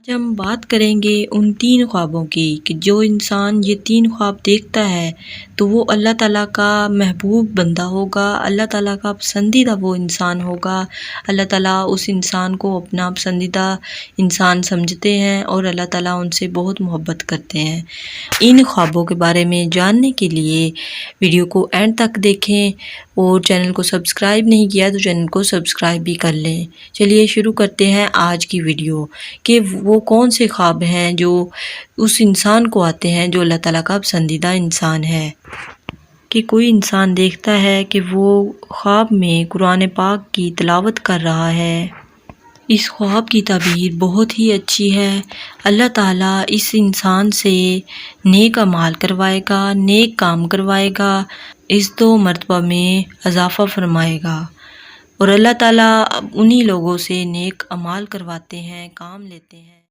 آج ہم بات کریں گے ان 3 خوابوں کی کہ جو انسان یہ 3 خواب دیکھتا ہے تو وہ اللہ تعالیٰ کا محبوب بندہ ہوگا، اللہ تعالیٰ کا پسندیدہ وہ انسان ہوگا، اللہ تعالیٰ اس انسان کو اپنا پسندیدہ انسان سمجھتے ہیں اور اللہ تعالیٰ ان سے بہت محبت کرتے ہیں۔ ان خوابوں کے بارے میں جاننے کے لیے ویڈیو کو اینڈ تک دیکھیں اور چینل کو سبسکرائب نہیں کیا تو چینل کو سبسکرائب بھی کر لیں۔ چلیے شروع کرتے ہیں آج کی ویڈیو کہ وہ کون سے خواب ہیں جو اس انسان کو آتے ہیں جو اللہ تعالیٰ کا پسندیدہ انسان ہے۔ کہ کوئی انسان دیکھتا ہے کہ وہ خواب میں قرآن پاک کی تلاوت کر رہا ہے۔ اس خواب کی تعبیر بہت ہی اچھی ہے۔ اللہ تعالیٰ اس انسان سے نیک اعمال کروائے گا، نیک کام کروائے گا، عزت و مرتبہ میں اضافہ فرمائے گا، اور اللہ تعالیٰ انہی لوگوں سے نیک اعمال کرواتے ہیں، کام لیتے ہیں۔